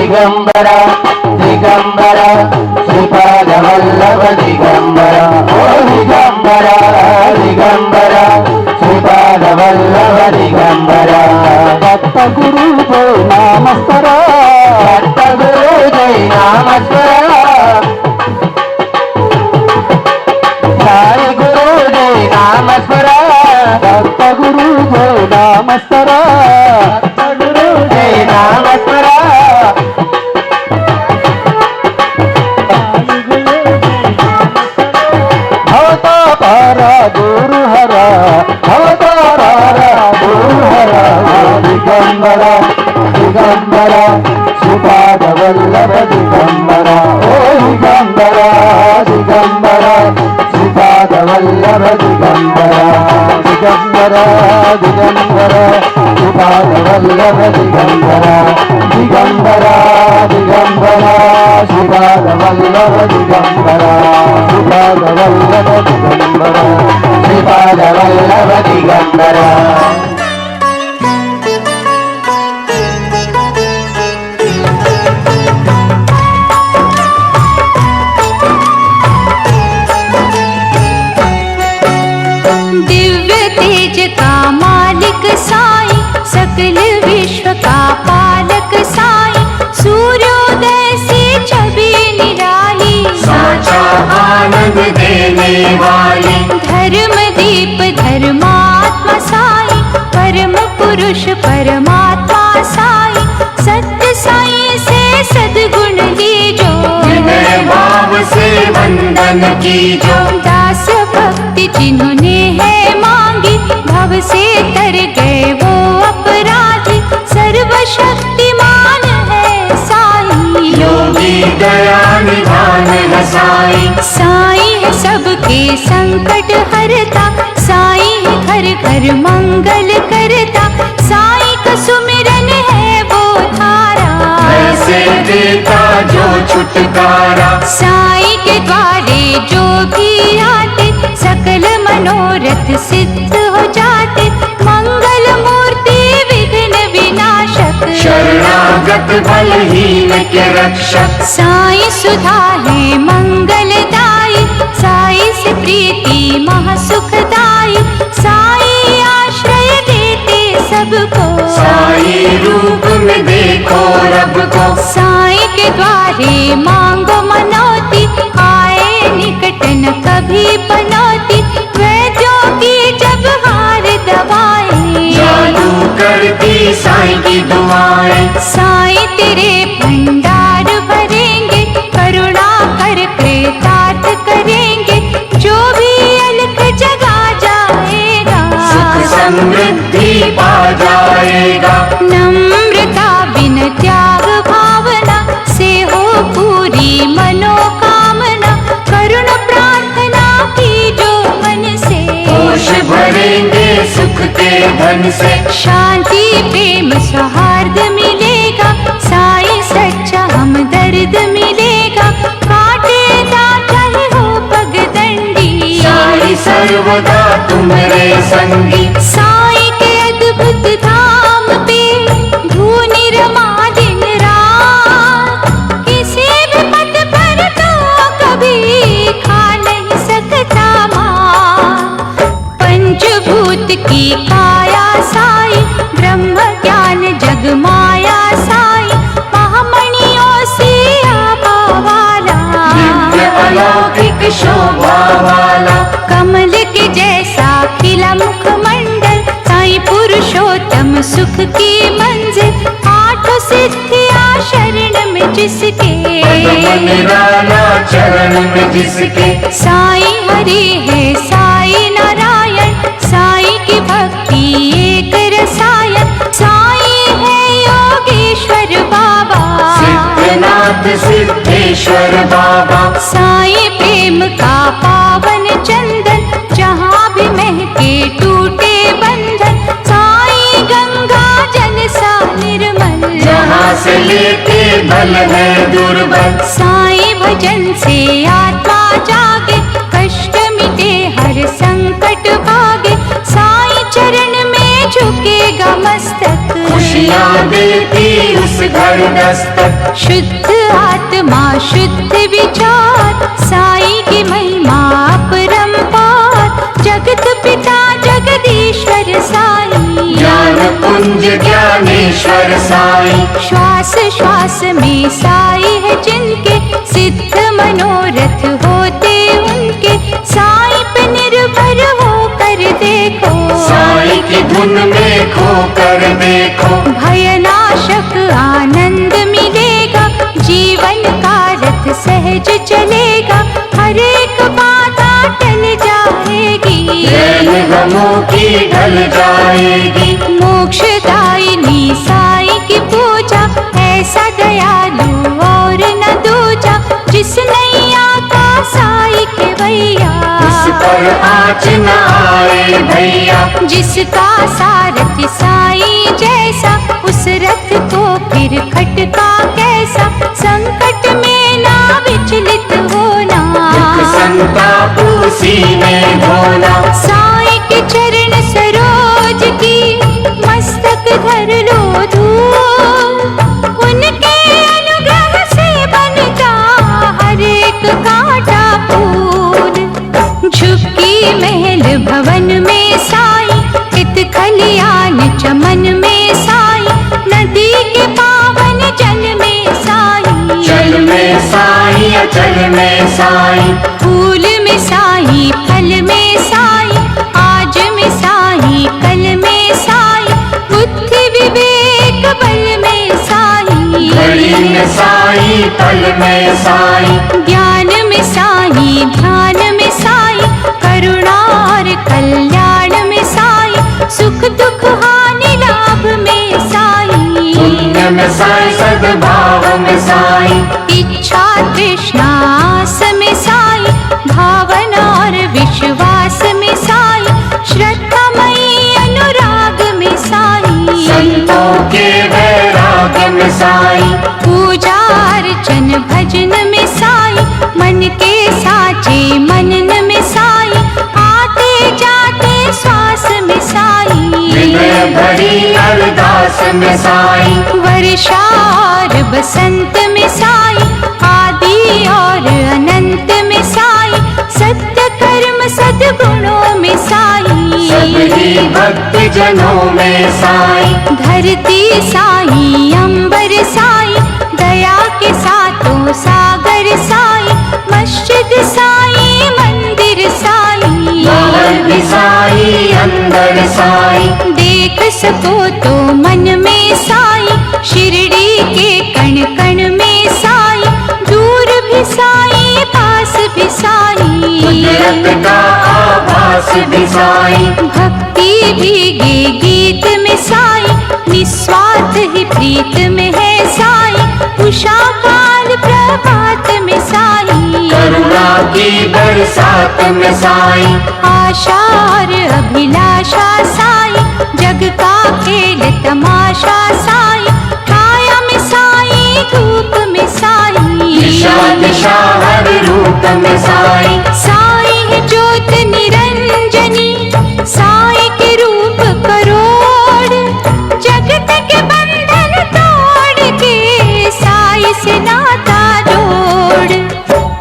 दिगंबरा दिगंबरा श्रीपाद वल्लभ दिगंबरा ओ दिगंबरा दिगंबरा श्रीपाद वल्लभ दिगंबरा भक्त गुरु जय नामस्मरा भक्त गुरु जय नामस्मरा साई गुरु जय नामस्मरा भक्त गुरु जय नामस्मरा भक्त गुरु जय नामस्मरा भवतापारा गुरु हरा भवतापारा गुरु हरा दिगंबरा दिगंबरा श्रीपाद वल्लभ दिगंबरा ओ दिगंबरा दिगंबरा श्रीपाद वल्लभ दिगंबरा दिगंबरा दिगंबरा श्रीपाद वल्लभ दिगंबरा दिगंबरा दिगंबरा श्रीपाद वल्लभ दिगंबरा श्रीपाद वल्लभ दिगंबरा श्रीपाद वल्लभ दिगंबरा साई सकल विश्व का पालक साई सूर्योदय से छवि निराली साचा आनंद देने वाली धर्म दीप धर्मात्मा साई परम पुरुष परमात्मा साई सत्य साई से सद्गुण लीजो विनय भाव से वंदन कीजो दास भक्ति जिन्होंने है मांगी भव से तर गए वो अपराधी सर्वशक्तिमान है साई योगी दया निधान है साई साई है सबके संकट हरता साई है घर घर मंगल करता साई का सुमिरन है वो धारा ऐसे देता जो छुटकारा साई के द्वारे जो भी आते सकल मनोरथ सिद्ध हो जाते मंगल मूर्ति विघ्न विनाशक शरणागत बलहीन के रक्षक साई सुधा है मंगलदाई साई से प्रीति महासुखदाई साई आश्रय देते सबको साई रूप में देखो रब को साई के द्वारे मांगो मनौती आए निकट न कभी बनौती वैद्यों की जब हार दवाएं जादू करती साई की दुआएं साई तेरे भंडार भरेंगे करुणा कर कृतार्थ करेंगे जो भी अलख जगा जाएगा सुख समृद्धि पा जाएगा नम्रता बिन त्याग भावना से हो पूरी मनोकामना करुण प्रार्थना की जो मन से होश भरेंगे सुख के धन से शांति प्रेम सौहार्द मिलेगा साई सच्चा हमदर्द मिलेगा काटेगा चाहे हो पगडंडी साई सर्वदा तुम्हारे संगी साई के अद्भुत धाम पे धूनी रमा दिन रात किसी भी पद पर तो कभी खा नहीं सकता माँ पंचभूत की काया साई ब्रह्म ज्ञान जग माया साई महामणियों से आभा वाला दिव्य अलौकिक शोभा वाला कमल के जैसा खिला मुखमंडल साई पुरुषोत्तम सुख की मंजिल आठों सिद्धियां शरण में जिसके निराला चरण में जिसके साई हरि है साई नारायण साई की भक्ति एक रसायन साई है योगेश्वर बाबा सिद्धनाथ सिद्धेश्वर बाबा साई प्रेम का पावन चंदन जहाँ भी महके टूटे बंधन साई गंगा जल सा निर्मल जहाँ से लेते बल है दुर्बल साई भजन से आत्मा जागे कष्ट मिटे हर संकट भागे साई चरण में झुकेगा मस्तक खुशी खुशियाँ देती उस घर दस्तक। शुद्ध आत्मा शुद्ध विचार, साईं की महिमा अपरंपार। जगत पिता जगदीश्वर साईं, ज्ञान पुंज ज्ञानेश्वर साईं। श्वास श्वास में साई है जिनके, सिद्ध मनोरथ होते उनके। साईं पे निर्भर होकर देखो, साईं की धुन में खो कर देखो। भयनाशक आनंद मिलेगा, जीवन का रथ सहज चलेगा। हर एक बाधा टल जाएगी, रैन गमों की ढल जाएगी। मोक्षदायिनी साईं की पूजा, ऐसा दयालु और न दूजा। जिस नैया का साईं के भैया, उस पर आँच न आए भैया। जिसका सारथी साईं जैसा, उस रथ को फिर खटका कैसा। संकट में ना विचलित होना, दुख संताप उसी में ढोना। साईं के चरण सरोज की, मस्तक धर लो धूल। उनके अनुग्रह से बनता हर एक कांटा फूल। झुकी महल भवन में साईं, हित खलियान चमन में साईं। नदी के पावन जल में साईं, जल में साईं अचल में साईं। फूल में साईं फल में साईं, आज में साईं कल में साईं। बुद्धि विवेक बल में साईं, घड़ी में साईं पल में साईं। ज्ञान में साईं ध्यान में साईं, करुणा और कल्याण में साईं। सुख दुख हानि लाभ में साईं, पुण्य में साईं सद्भाव में साईं। इच्छा तृष्णा आस में साईं, भावना और विश्वास में साईं। श्रद्धामयी अनुराग में साईं, संतों के वैराग में साईं। पूजा अर्चन भजन में साईं, मन के साचे मनन में साईं। आते जाते श्वास में साईं, हृदय भरी अरदास में साईं। वर्षा और बसंत में साईं, आदि और अनंत में साईं। सत्य कर्म सद्गुणों में साईं, सभी भक्त जनों में साईं। धरती साईं अंबर साईं, दया के सातों सागर साईं। मस्जिद साईं मंदिर साईं, बाहर भी साईं अंदर साईं। देख सको तो मन में साईं, शिरडी के कण कण में साईं। दूर भी साईं पास भी साईं, कुदरत का आभास भी साईं। भक्ति भीगे गीत में साईं, निस्वार्थ ही प्रीत में है साईं। उषा काल प्रभात में साईं, करुणा की बरसात में साईं। आशा और अभिलाषा साईं, जग का खेल तमाशा साईं। काया में साईं धूप में साईं, दिशा दिशा हर रूप में साईं। साईं है ज्योत निरंजनी, साईं के रूप करोड़। जगत के बंधन तोड़ के, साईं से नाता जोड़।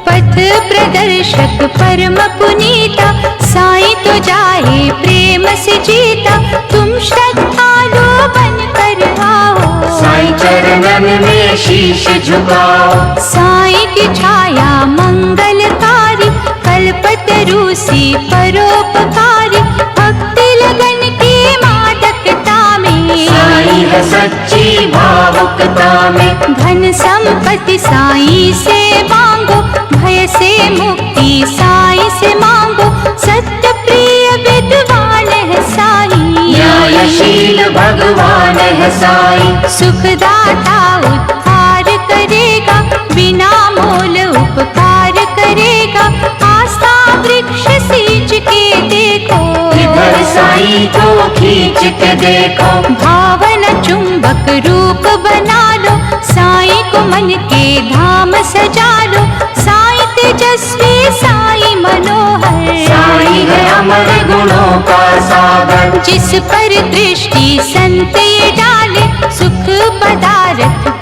पथ प्रदर्शक परम पुनीता, साईं तो जाए प्रेम से जीता। तुम श्रद्धालु बन कर आओ, साईं चरणन में शीश झुकाओ। साईं की छाया मंगलकारी, कल्पतरु सी परोपकारी। भक्ति लगन की मादकता में, साईं है सच्ची भावुकता में। धन संपत्ति साईं से मांगो, भय से मुक्ति साईं से मांगो। सत्य प्रिय विद्वान है साईं, न्यायशील भगवान है साईं। सुखदाता उद्धार करेगा, बिना मोल उपकार करेगा। आस्था वृक्ष सींच के देखो, इधर साईं को खींच के देखो। भावना चुंबक रूप बना लो, साईं को मन के धाम सजा लो। साईं तेजस्वी साईं मनोहर, साईं है अमर गुणों का सागर। जिस पर दृष्टि संत ये डाले सुख पदार्थ